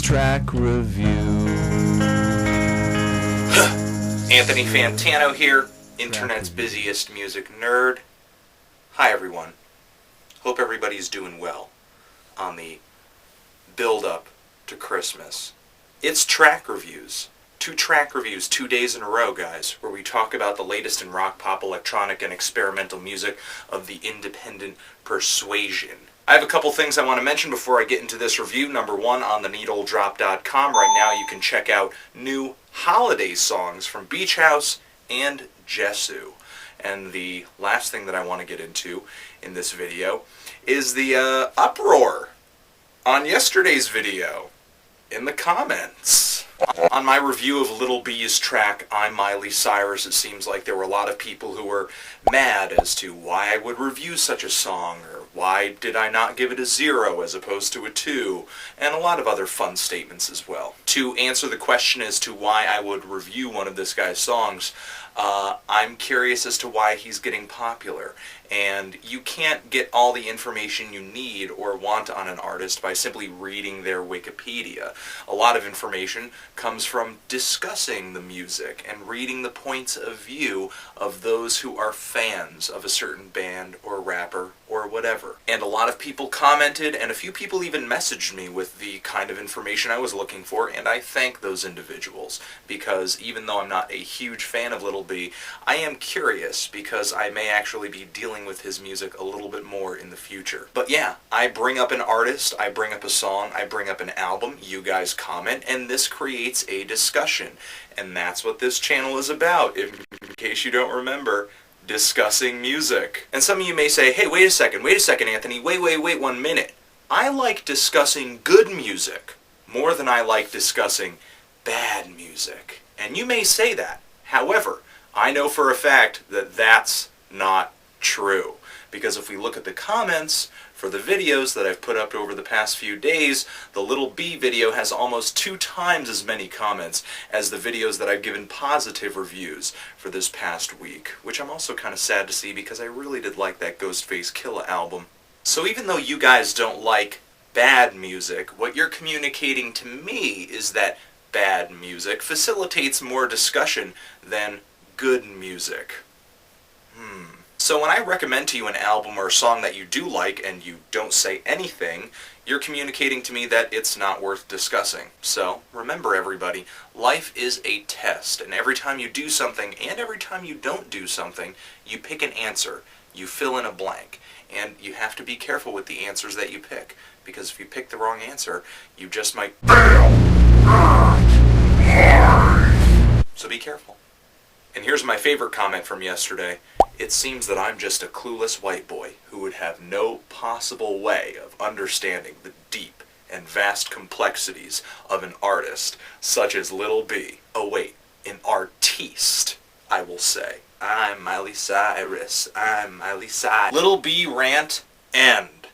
track review. Anthony Fantano here, internet's busiest music nerd. Hi everyone. Hope everybody's doing well on the build-up to Christmas. It's track reviews. 2 track reviews 2 days in a row, guys, where we talk about the latest in rock, pop, electronic, and experimental music of the independent persuasion. I have a couple things I want to mention before I get into this review. Number one, on theneedledrop.com right now you can check out new holiday songs from Beach House and Jesu. And the last thing that I want to get into in this video is the uproar on yesterday's video in the comments. On my review of Little B's track, I'm Miley Cyrus, it seems like there were a lot of people who were mad as to why I would review such a song, or why did I not give it a 0 as opposed to a 2, and a lot of other fun statements as well. To answer the question as to why I would review one of this guy's songs, I'm curious as to why he's getting popular. And you can't get all the information you need or want on an artist by simply reading their Wikipedia. A lot of information comes from discussing the music and reading the points of view of those who are fans of a certain band or rapper or whatever. And a lot of people commented, and a few people even messaged me with the kind of information I was looking for, and I thank those individuals, because even though I'm not a huge fan of Little B, I am curious because I may actually be dealing with his music a little bit more in the future. But yeah, I bring up an artist, I bring up a song, I bring up an album, you guys comment, and this creates a discussion. And that's what this channel is about, in case you don't remember. Discussing music. And some of you may say, hey, wait a second, Anthony, wait 1 minute. I like discussing good music more than I like discussing bad music. And you may say that. However, I know for a fact that that's not true. Because if we look at the comments for the videos that I've put up over the past few days, the Little B video has almost 2 times as many comments as the videos that I've given positive reviews for this past week, which I'm also kind of sad to see because I really did like that Ghostface Killah album. So even though you guys don't like bad music, what you're communicating to me is that bad music facilitates more discussion than good music. So when I recommend to you an album or a song that you do like and you don't say anything, you're communicating to me that it's not worth discussing. So remember, everybody, life is a test, and every time you do something and every time you don't do something, you pick an answer, you fill in a blank, and you have to be careful with the answers that you pick, because if you pick the wrong answer, you just might fail. So be careful. And here's my favorite comment from yesterday. It seems that I'm just a clueless white boy who would have no possible way of understanding the deep and vast complexities of an artist such as Little B. Oh wait, an artiste, I will say. I'm Miley Cyrus, I'm Miley Cyrus. Little B rant end.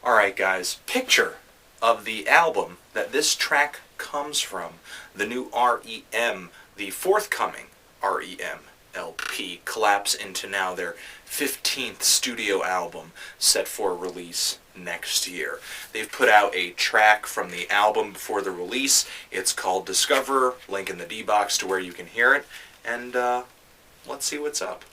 Alright guys, picture of the album that this track comes from. The new R.E.M, the forthcoming R.E.M. LP, collapse into now their 15th studio album, set for release next year. They've put out a track from the album before the release. It's called Discoverer, link in the D-Box to where you can hear it, and let's see what's up.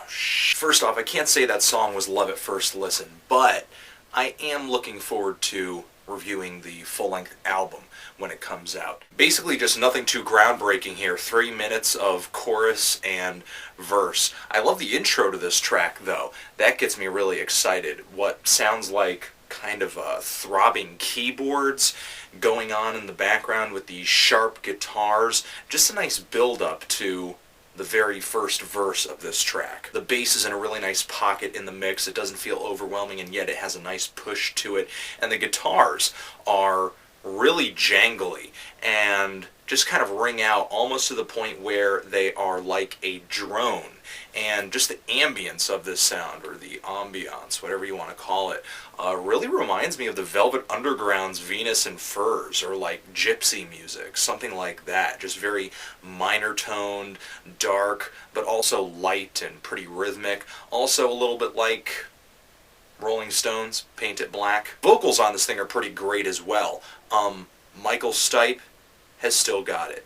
First off, I can't say that song was love at first listen, but I am looking forward to reviewing the full-length album when it comes out. Basically just nothing too groundbreaking here. 3 minutes of chorus and verse. I love the intro to this track, though. That gets me really excited. What sounds like kind of throbbing keyboards going on in the background with these sharp guitars. Just a nice build-up to the very first verse of this track. The bass is in a really nice pocket in the mix. It doesn't feel overwhelming, and yet it has a nice push to it. And the guitars are really jangly and just kind of ring out almost to the point where they are like a drone. and just the ambience of this sound, or the ambiance, whatever you want to call it, really reminds me of the Velvet Underground's Venus in Furs, or like gypsy music, something like that. Just very minor toned, dark, but also light and pretty rhythmic. Also a little bit like Rolling Stones, Paint It Black. Vocals on this thing are pretty great as well. Michael Stipe has still got it.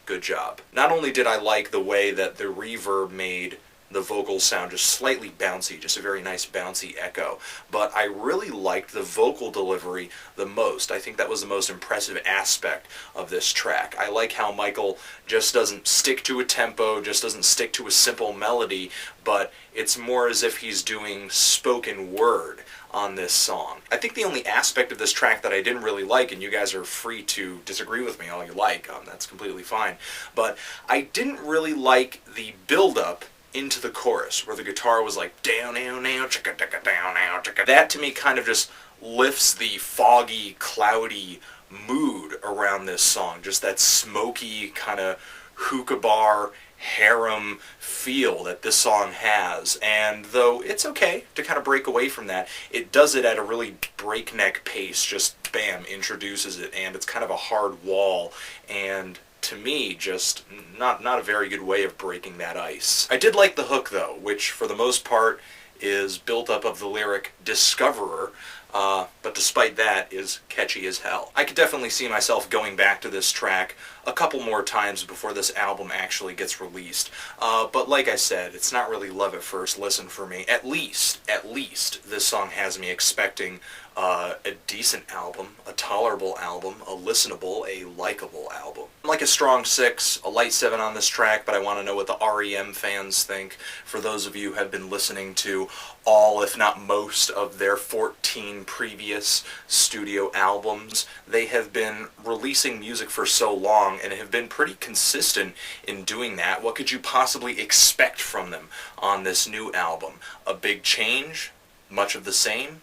Good job. Not only did I like the way that the reverb made the vocals sound just slightly bouncy, just a very nice bouncy echo, but I really liked the vocal delivery the most. I think that was the most impressive aspect of this track. I like how Michael just doesn't stick to a tempo, just doesn't stick to a simple melody, but it's more as if he's doing spoken word on this song. I think the only aspect of this track that I didn't really like, and you guys are free to disagree with me all you like, that's completely fine, but I didn't really like the build-up into the chorus, where the guitar was like down, down, down, chicka, chicka, down, down, chicka. That to me kind of just lifts the foggy, cloudy mood around this song. Just that smoky kind of hookah bar, harem feel that this song has. And though it's okay to kind of break away from that, it does it at a really breakneck pace. Just bam, introduces it, and it's kind of a hard wall, and to me, just not a very good way of breaking that ice. I did like the hook, though, which for the most part is built up of the lyric "Discoverer," but despite that is catchy as hell. I could definitely see myself going back to this track a couple more times before this album actually gets released. But like I said, it's not really love at first listen for me. At least, this song has me expecting a decent album, a tolerable album, a listenable, a likable album. I'm like a strong 6, a light 7 on this track, but I want to know what the R.E.M. fans think. For those of you who have been listening to all, if not most, of their 14 previous studio albums, they have been releasing music for so long and have been pretty consistent in doing that. What could you possibly expect from them on this new album? A big change? Much of the same?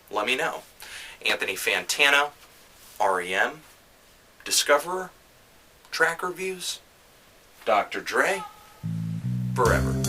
Let me know. Anthony Fantano, R.E.M., Discoverer, track reviews, Dr. Dre, forever.